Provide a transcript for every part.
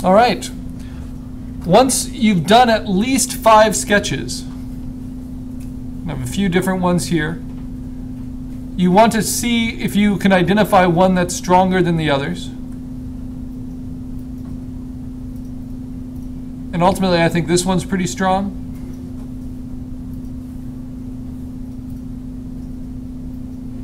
All right. Once you've done at least 5 sketches, I have a few different ones here. You want to see if you can identify one that's stronger than the others. And ultimately, I think this one's pretty strong.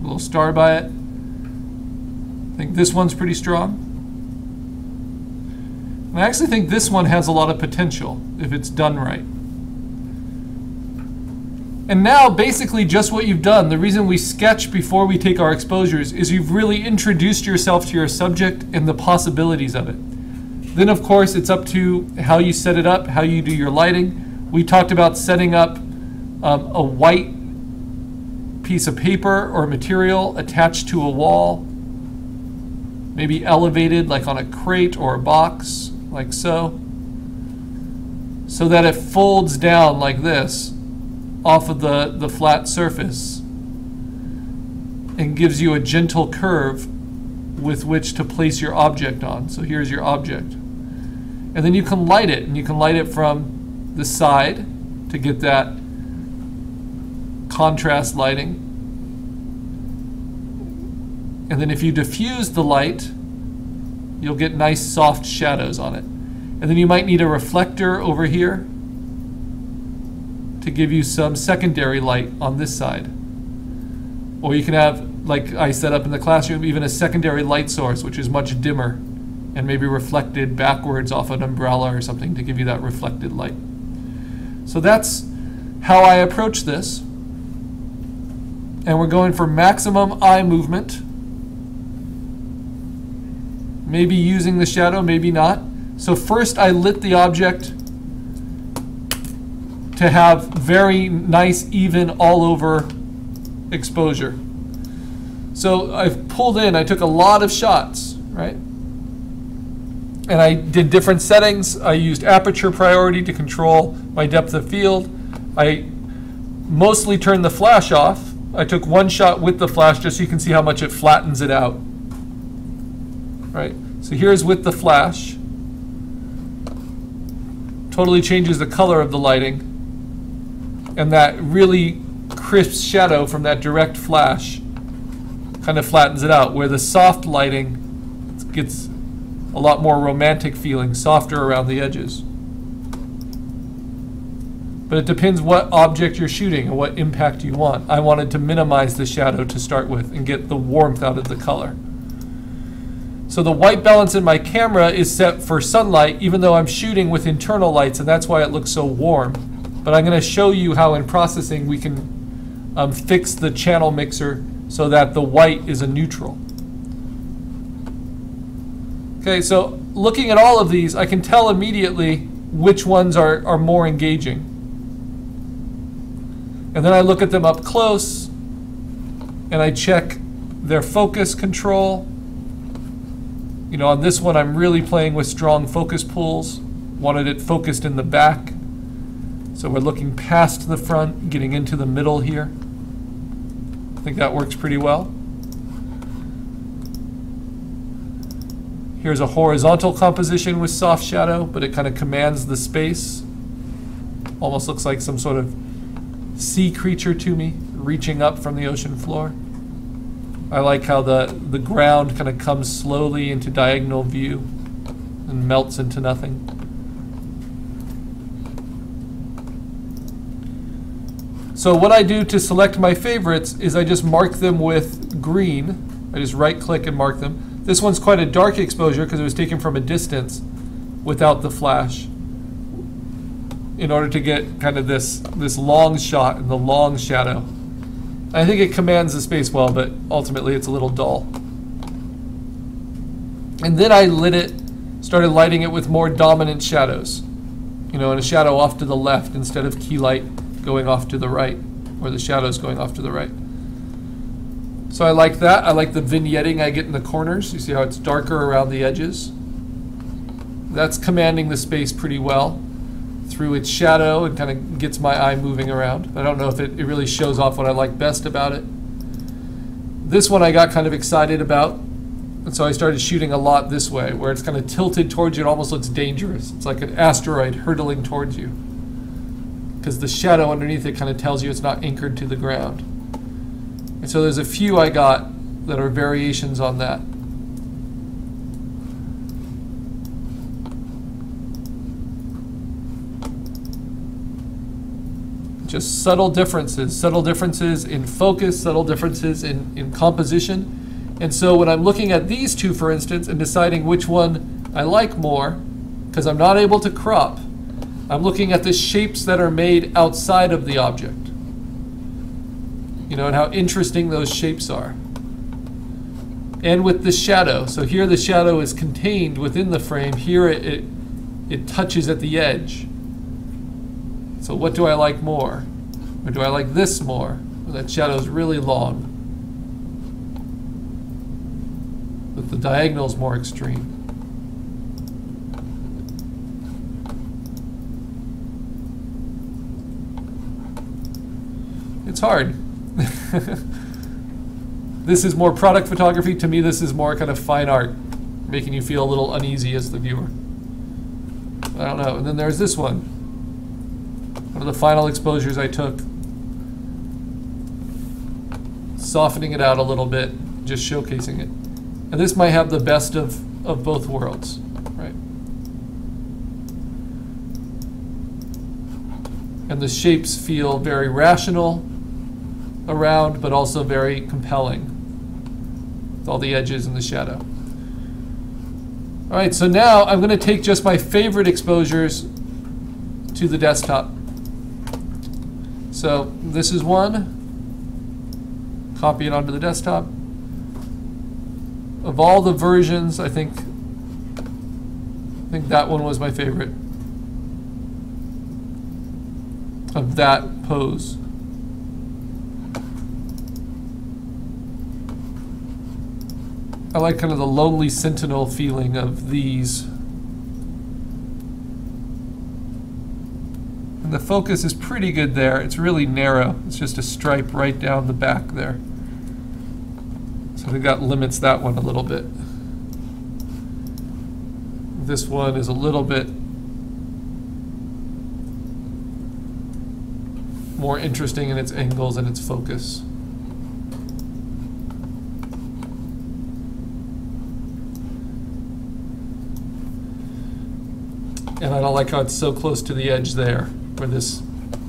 A little star by it. I think this one's pretty strong. And I actually think this one has a lot of potential if it's done right. And now, basically, just what you've done, the reason we sketch before we take our exposures is you've really introduced yourself to your subject and the possibilities of it. Then, of course, it's up to how you set it up, how you do your lighting. We talked about setting up a white piece of paper or material attached to a wall, maybe elevated like on a crate or a box, like so that it folds down like this off of the flat surface and gives you a gentle curve with which to place your object on. So here's your object. And then you can light it, and you can light it from the side to get that contrast lighting. And then if you diffuse the light, you'll get nice soft shadows on it. And then you might need a reflector over here to give you some secondary light on this side. Or you can have, like I set up in the classroom, even a secondary light source, which is much dimmer and maybe reflected backwards off an umbrella or something to give you that reflected light. So that's how I approach this. And we're going for maximum eye movement. Maybe using the shadow, maybe not. So first I lit the object to have very nice, even, all over exposure. So I've pulled in, I took a lot of shots, right? And I did different settings. I used aperture priority to control my depth of field. I mostly turned the flash off. I took one shot with the flash just so you can see how much it flattens it out. Right? So here's with the flash. Totally changes the color of the lighting. And that really crisp shadow from that direct flash kind of flattens it out, where the soft lighting gets a lot more romantic feeling, softer around the edges. But it depends what object you're shooting and what impact you want. I wanted to minimize the shadow to start with and get the warmth out of the color. So the white balance in my camera is set for sunlight, even though I'm shooting with internal lights, and that's why it looks so warm. But I'm going to show you how in processing we can fix the channel mixer so that the white is a neutral. Okay, so looking at all of these, I can tell immediately which ones are more engaging. And then I look at them up close, and I check their focus control. You know, on this one, I'm really playing with strong focus pulls. Wanted it focused in the back. So we're looking past the front, getting into the middle here. I think that works pretty well. Here's a horizontal composition with soft shadow, but it kind of commands the space. Almost looks like some sort of sea creature to me, reaching up from the ocean floor. I like how the ground kind of comes slowly into diagonal view and melts into nothing. So what I do to select my favorites is I just mark them with green. I just right-click and mark them. This one's quite a dark exposure because it was taken from a distance without the flash, in order to get kind of this long shot and the long shadow. I think it commands the space well, but ultimately it's a little dull. And then I lit it, started lighting it with more dominant shadows. You know, and a shadow off to the left instead of key light going off to the right, or the shadows going off to the right. So I like that. I like the vignetting I get in the corners. You see how it's darker around the edges? That's commanding the space pretty well through its shadow and kind of gets my eye moving around. I don't know if it really shows off what I like best about it. This one I got kind of excited about. And so I started shooting a lot this way, where it's kind of tilted towards you. It almost looks dangerous. It's like an asteroid hurtling towards you, because the shadow underneath it kind of tells you it's not anchored to the ground. And so there's a few I got that are variations on that. Just subtle differences in focus, subtle differences in composition. And so when I'm looking at these two, for instance, and deciding which one I like more, because I'm not able to crop, I'm looking at the shapes that are made outside of the object. You know, and how interesting those shapes are. And with the shadow. So here the shadow is contained within the frame. Here it touches at the edge. So what do I like more? Or do I like this more? Well, that shadow is really long, but the diagonal is more extreme. It's hard. This is more product photography. To me, this is more kind of fine art, making you feel a little uneasy as the viewer. I don't know. And then there's this one. One of the final exposures I took. Softening it out a little bit, just showcasing it. And this might have the best of both worlds, right? And the shapes feel very rational around, but also very compelling, with all the edges and the shadow. All right, so now I'm going to take just my favorite exposures to the desktop. So this is one. Copy it onto the desktop. Of all the versions, I think that one was my favorite of that pose. I like kind of the lonely sentinel feeling of these. And the focus is pretty good there. It's really narrow. It's just a stripe right down the back there. So I think that limits that one a little bit. This one is a little bit more interesting in its angles and its focus. And I don't like how it's so close to the edge there, where this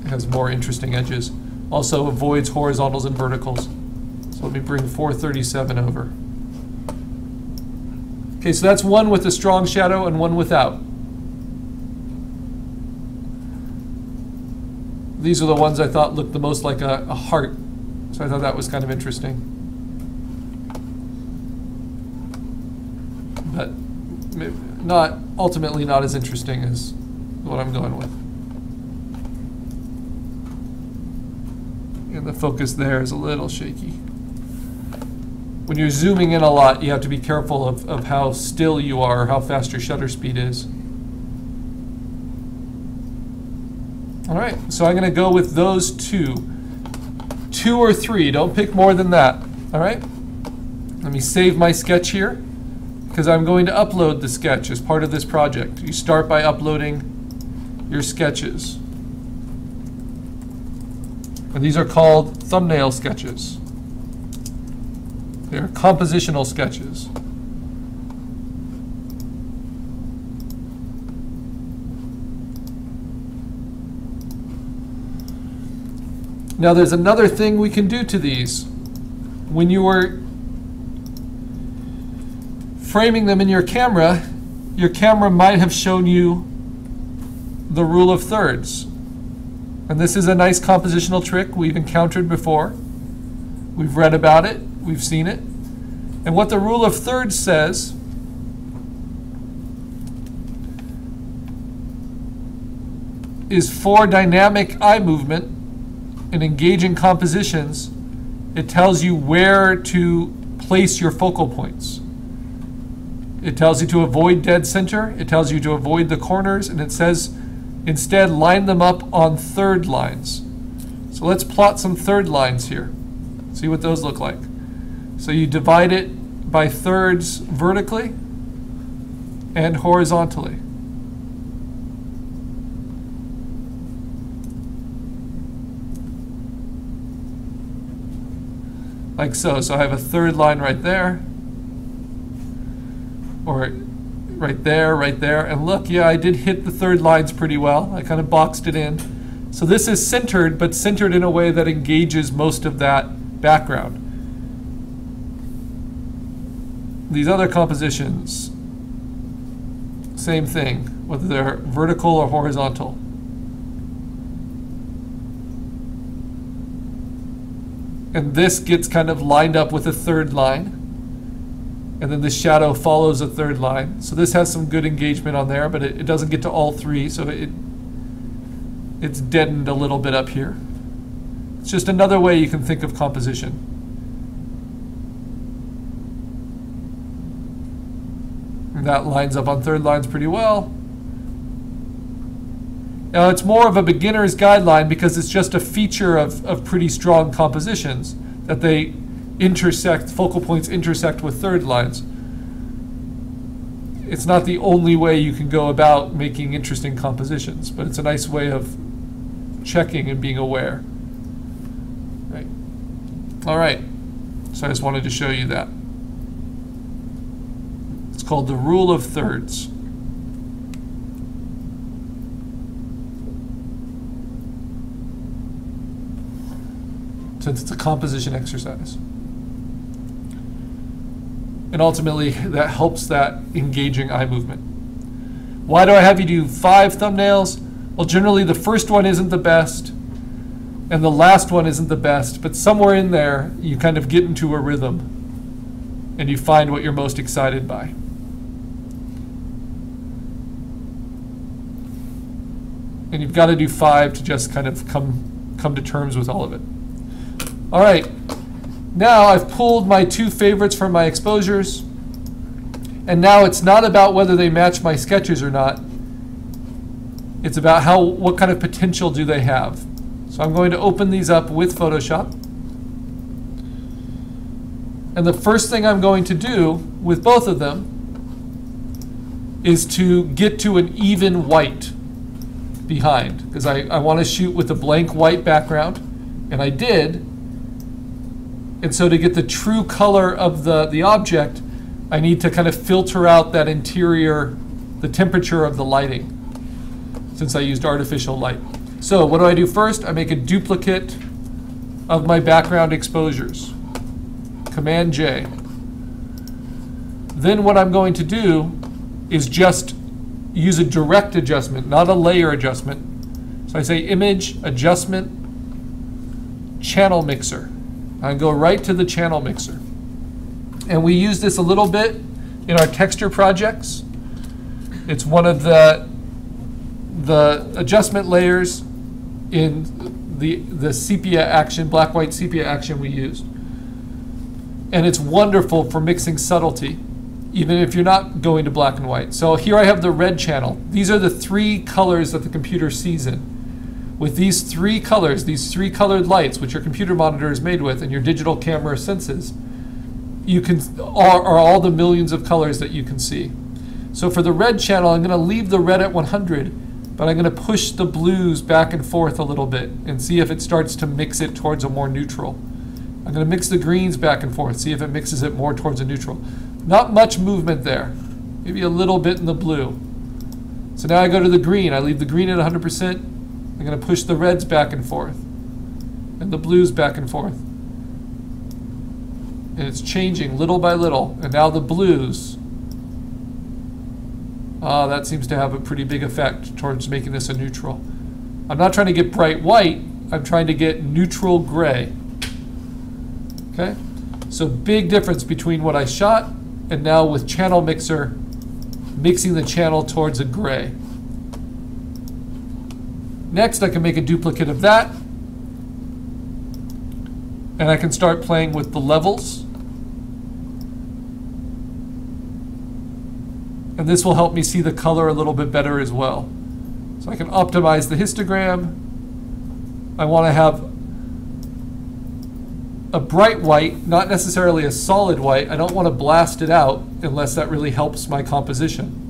has more interesting edges. Also avoids horizontals and verticals. So let me bring 437 over. Okay, so that's one with a strong shadow and one without. These are the ones I thought looked the most like a heart. So I thought that was kind of interesting. But ultimately not as interesting as what I'm going with. And the focus there is a little shaky. When you're zooming in a lot, you have to be careful of how still you are, or how fast your shutter speed is. All right, so I'm gonna go with those two. 2 or 3, don't pick more than that, all right? Let me save my sketch here, because I'm going to upload the sketch as part of this project. You start by uploading your sketches. And these are called thumbnail sketches. They're compositional sketches. Now there's another thing we can do to these. When you are framing them in your camera might have shown you the rule of thirds. And this is a nice compositional trick we've encountered before. We've read about it, we've seen it. And what the rule of thirds says is for dynamic eye movement in engaging compositions, it tells you where to place your focal points. It tells you to avoid dead center, it tells you to avoid the corners, and it says instead line them up on third lines. So let's plot some third lines here. See what those look like. So you divide it by thirds vertically and horizontally. Like so. So I have a third line right there, or right there, and look, yeah, I did hit the third lines pretty well. I kind of boxed it in. So this is centered, but centered in a way that engages most of that background. These other compositions, same thing, whether they're vertical or horizontal. And this gets kind of lined up with a third line. And then the shadow follows a third line. So this has some good engagement on there, but it doesn't get to all three, so it's deadened a little bit up here. It's just another way you can think of composition. And that lines up on third lines pretty well. Now it's more of a beginner's guideline because it's just a feature of pretty strong compositions that they intersect, focal points intersect with third lines. It's not the only way you can go about making interesting compositions, but it's a nice way of checking and being aware. Right. All right. So I just wanted to show you that. It's called the rule of thirds. Since it's a composition exercise. And ultimately, that helps that engaging eye movement. Why do I have you do 5 thumbnails? Well, generally the first one isn't the best, and the last one isn't the best, but somewhere in there, you kind of get into a rhythm, and you find what you're most excited by. And you've got to do 5 to just kind of come to terms with all of it. All right, now I've pulled my 2 favorites from my exposures, and now it's not about whether they match my sketches or not. It's about what kind of potential do they have. So I'm going to open these up with Photoshop. And the first thing I'm going to do with both of them is to get to an even white behind, because I want to shoot with a blank white background, and I did. And so to get the true color of the object, I need to kind of filter out that interior, the temperature of the lighting, since I used artificial light. So what do I do first? I make a duplicate of my background exposures. Command J. Then what I'm going to do is just use a direct adjustment, not a layer adjustment. So I say Image, Adjustment, Channel Mixer. I go right to the channel mixer. And we use this a little bit in our texture projects. It's one of the adjustment layers in the sepia action, black-white sepia action we used. And it's wonderful for mixing subtlety, even if you're not going to black and white. So here I have the red channel. These are the 3 colors that the computer sees in. With these 3 colors, these 3 colored lights, which your computer monitor is made with and your digital camera senses, are all the millions of colors that you can see. So for the red channel, I'm going to leave the red at 100, but I'm going to push the blues back and forth a little bit and see if it starts to mix it towards a more neutral. I'm going to mix the greens back and forth, see if it mixes it more towards a neutral. Not much movement there, maybe a little bit in the blue. So now I go to the green. I leave the green at 100%. I'm going to push the reds back and forth and the blues back and forth. And it's changing little by little. And now the blues, that seems to have a pretty big effect towards making this a neutral. I'm not trying to get bright white. I'm trying to get neutral gray. Okay? So big difference between what I shot and now with Channel Mixer, mixing the channel towards a gray. Next, I can make a duplicate of that. And I can start playing with the levels. And this will help me see the color a little bit better as well. So I can optimize the histogram. I want to have a bright white, not necessarily a solid white. I don't want to blast it out unless that really helps my composition.